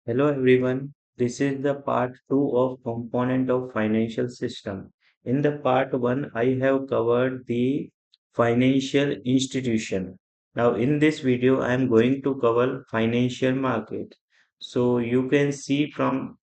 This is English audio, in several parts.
Hello everyone. This is the part 2 of component of financial system. In the part 1 I have covered the financial institution. Now in this video I am going to cover financial market. So you can see from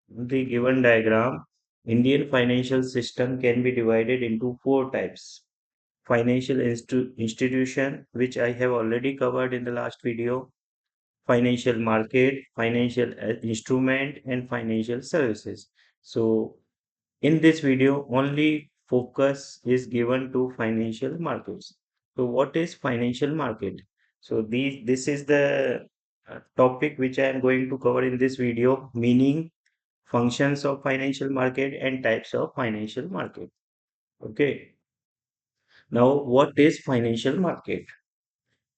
the given diagram Indian financial system can be divided into four types. Institution, which I have already covered in the last video, financial market, financial instrument, and financial services. So in this video, only focus is given to financial markets. So what is financial market? So this is the topic which I am going to cover in this video, meaning functions of financial market and types of financial market. Okay. Now, what is financial market?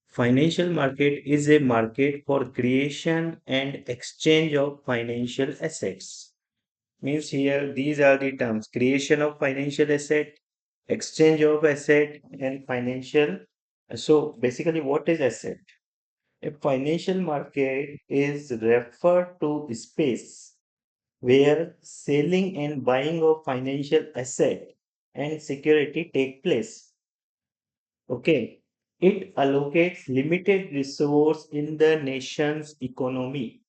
Financial market is a market for creation and exchange of financial assets. Means here these are the terms: creation of financial asset, exchange of asset, and financial. So basically, what is asset? A financial market is referred to space where selling and buying of financial asset and security take place. Okay. It allocates limited resource in the nation's economy.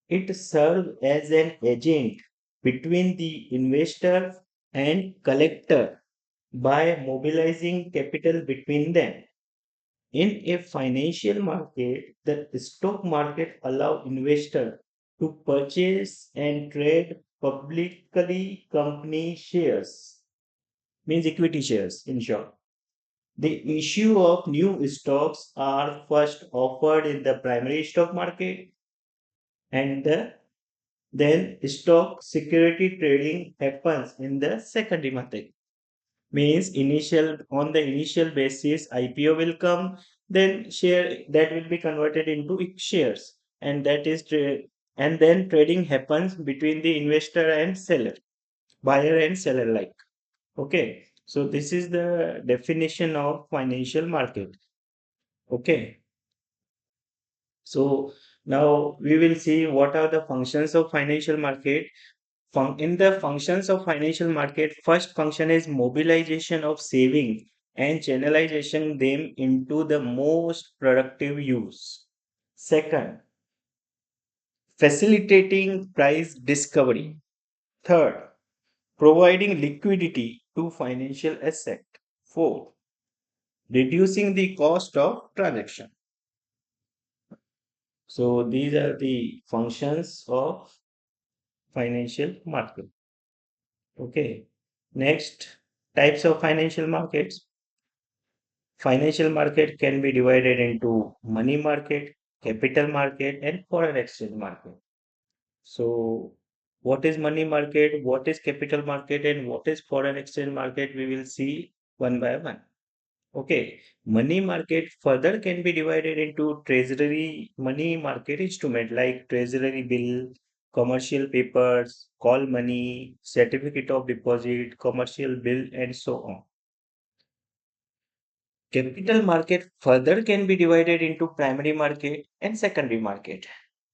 It serves as an agent between the investor and collector by mobilizing capital between them. In a financial market, the stock market allows investors to purchase and trade publicly company shares, means equity shares in short. The issue of new stocks are first offered in the primary stock market and then stock security trading happens in the secondary market. Means initial on the initial basis IPO will come, then share that will be converted into shares, and that is and then trading happens between the investor and seller, buyer and seller like. Okay, so this is the definition of financial market. Okay. So now we will see what are the functions of financial market. In the functions of financial market, first function is mobilization of saving and channelization them into the most productive use. Second, facilitating price discovery. Third, providing liquidity to financial asset. Fourth, reducing the cost of transaction. So these are the functions of financial market. Okay. Next, types of financial markets. Financial market can be divided into money market, capital market, and foreign exchange market. So, what is money market, what is capital market, and what is foreign exchange market? We will see one by one. Okay, money market further can be divided into treasury money market instrument like treasury bill, commercial papers, call money, certificate of deposit, commercial bill, and so on. Capital market further can be divided into primary market and secondary market,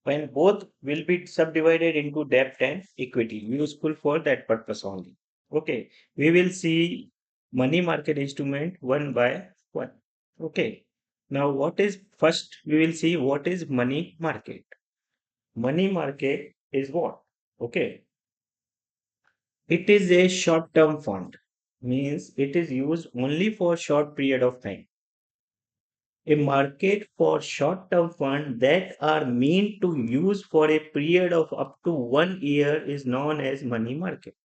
when both will be subdivided into debt and equity, useful for that purpose only. Okay, we will see money market instrument one by one. Okay, now what is first? We will see what is money market. Money market is what? Okay, it is a short term fund, means it is used only for short period of time. A market for short-term funds that are meant to use for a period of up to 1 year is known as money market.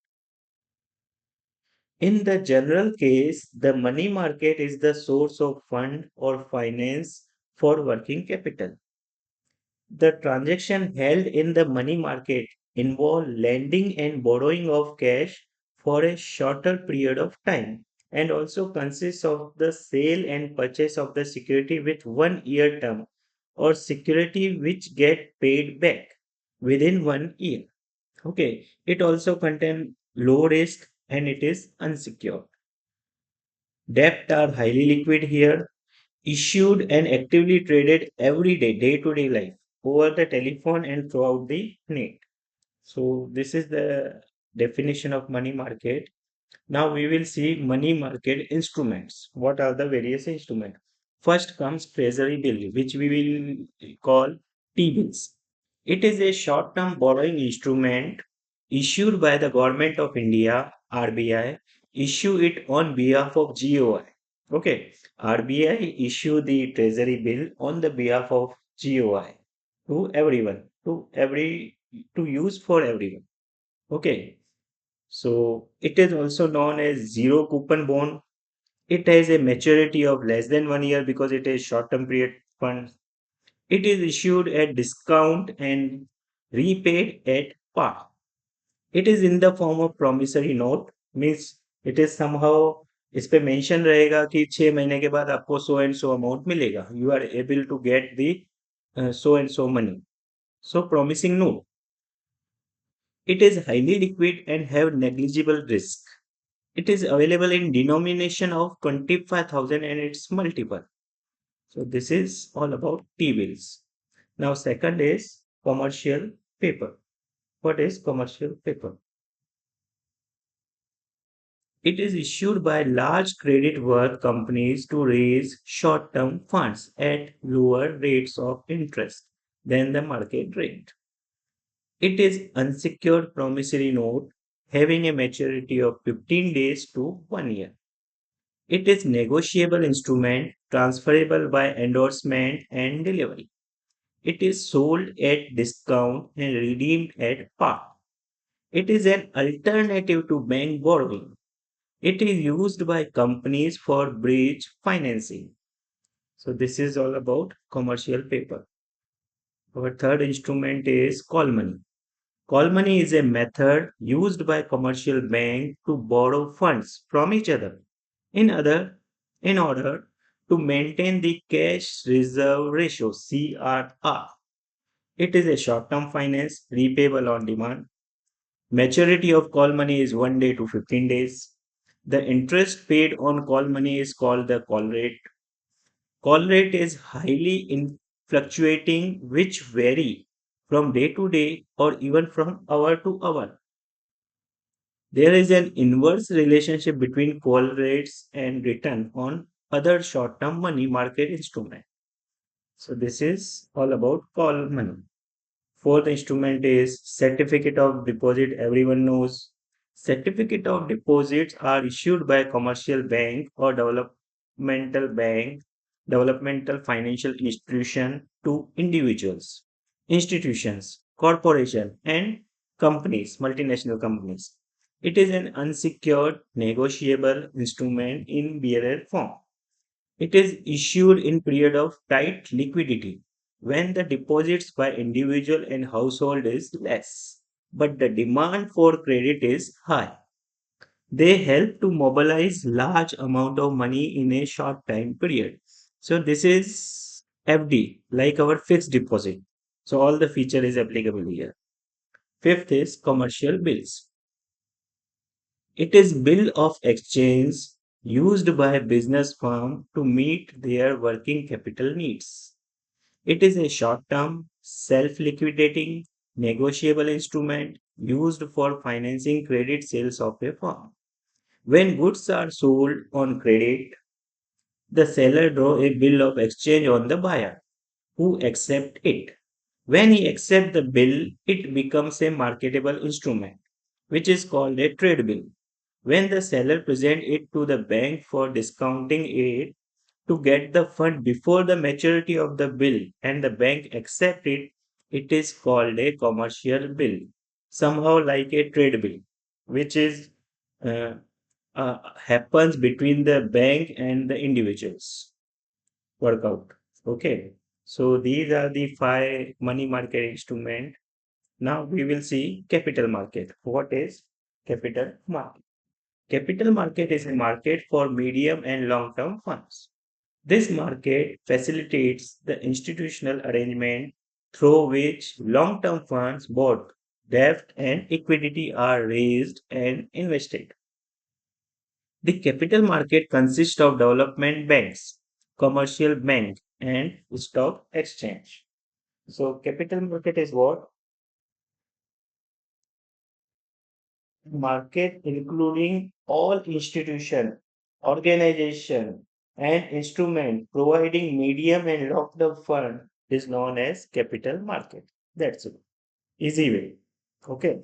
In the general case, the money market is the source of fund or finance for working capital. The transaction held in the money market involve lending and borrowing of cash for a shorter period of time and also consists of the sale and purchase of the security with 1 year term or security which get paid back within 1 year. Okay, it also contain low risk and it is unsecured. Debt are highly liquid here, issued and actively traded every day, day to day life. over the telephone and throughout the net. So this is the definition of money market. Now we will see money market instruments. What are the various instruments? First comes treasury bill, which we will call T-bills. It is a short-term borrowing instrument issued by the government of India, RBI, issue it on behalf of GOI. Okay, RBI issue the treasury bill on the behalf of GOI to everyone, to use for everyone. Okay, so it is also known as zero coupon bond. It has a maturity of less than 1 year because it is short-term period fund. It is issued at discount and repaid at par. It is in the form of promissory note, means it is somehow इस पे mention रहेगा कि 6 महीने के बाद आपको so and so amount मिलेगा. You are able to get the so and so money. So promising note. It is highly liquid and have negligible risk. It is available in denomination of 25,000 and its multiple. So this is all about T-bills. Now second is commercial paper. What is commercial paper? It is issued by large credit worth companies to raise short-term funds at lower rates of interest than the market rate. It is unsecured promissory note having a maturity of 15 days to 1 year. It is negotiable instrument transferable by endorsement and delivery. It is sold at discount and redeemed at par. It is an alternative to bank borrowing. It is used by companies for bridge financing. So this is all about commercial paper. Our third instrument is call money. Call money is a method used by commercial banks to borrow funds from each other. In other, in order to maintain the cash reserve ratio CRR. It is a short-term finance repayable on demand. Maturity of call money is 1 day to 15 days. The interest paid on call money is called the call rate. Call rate is highly fluctuating, which vary from day to day or even from hour to hour. There is an inverse relationship between call rates and return on other short-term money market instrument. So this is all about call money. Fourth instrument is certificate of deposit. Everyone knows certificate of deposits are issued by commercial bank or developmental financial institution to individuals, institutions, corporation, and companies, multinational companies. It is an unsecured negotiable instrument in bearer form. It is issued in period of tight liquidity when the deposits by individual and household is less, but the demand for credit is high. They help to mobilize large amount of money in a short time period. So this is FD, like our fixed deposit. So all the feature is applicable here. Fifth is commercial bills. It is bill of exchange used by business firm to meet their working capital needs. It is a short-term, self-liquidating, negotiable instrument used for financing credit sales of a firm. When goods are sold on credit, the seller draw a bill of exchange on the buyer, who accept it. When he accepts the bill, it becomes a marketable instrument, which is called a trade bill. When the seller presents it to the bank for discounting it to get the fund before the maturity of the bill and the bank accept it, it is called a commercial bill, somehow like a trade bill, which is uh, happens between the bank and the individuals workout. Okay, so these are the five money market instrument. Now we will see capital market. What is capital market? Capital market is a market for medium and long term funds. This market facilitates the institutional arrangement through which long term funds, both debt and equity, are raised and invested. The capital market consists of development banks, commercial bank, and stock exchange. So capital market is what? Market including all institution, organization, and instrument providing medium and long-term fund is known as capital market. That's it. Easy way. Okay.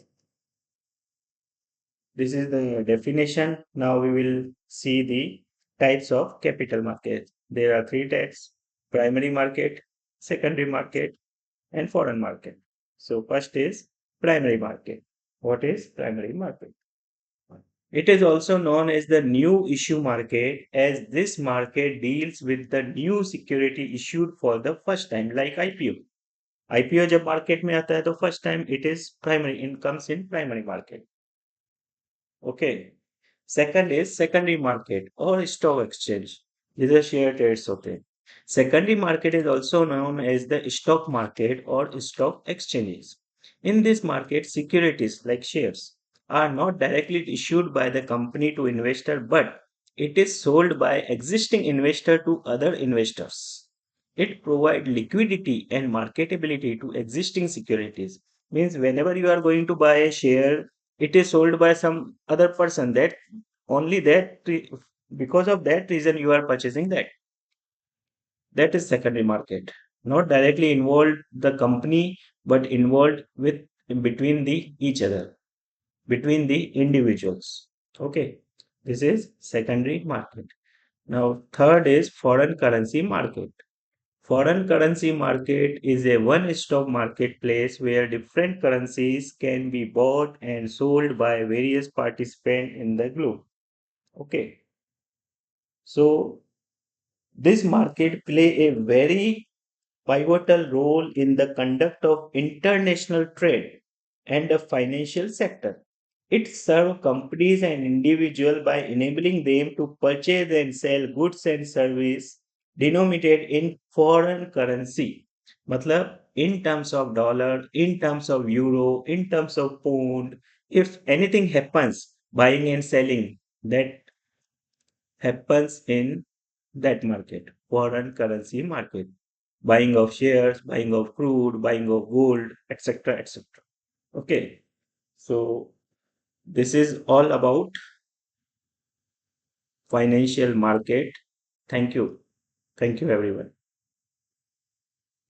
This is the definition. Now we will see the types of capital market. There are three types: primary market, secondary market, and foreign market. So first is primary market. What is primary market? It is also known as the new issue market, as this market deals with the new security issued for the first time, like IPO. IPO जब market में आता है तो first time it is primary, it comes in primary market. Okay. Second is secondary market or stock exchange. These are share trades होते हैं. Secondary market is also known as the stock market or stock exchanges. In this market, securities like shares are not directly issued by the company to investor, but it is sold by existing investor to other investors. It provides liquidity and marketability to existing securities. Means whenever you are going to buy a share, it is sold by some other person, that only because of that reason you are purchasing that. That is secondary market, not directly involved the company, but involved with in between the each other, between the individuals. Okay, this is secondary market. Now third is foreign currency market. Foreign currency market is a one-stop marketplace where different currencies can be bought and sold by various participants in the globe. Okay, so this market play a very pivotal role in the conduct of international trade and the financial sector. It serves companies and individuals by enabling them to purchase and sell goods and services denominated in foreign currency. मतलब in terms of dollar, in terms of euro, in terms of pound, if anything happens, buying and selling, that happens in that market, foreign currency market. Buying of shares, buying of crude, buying of gold, etc. etc. Okay, so this is all about financial market. Thank you. Thank you, everyone.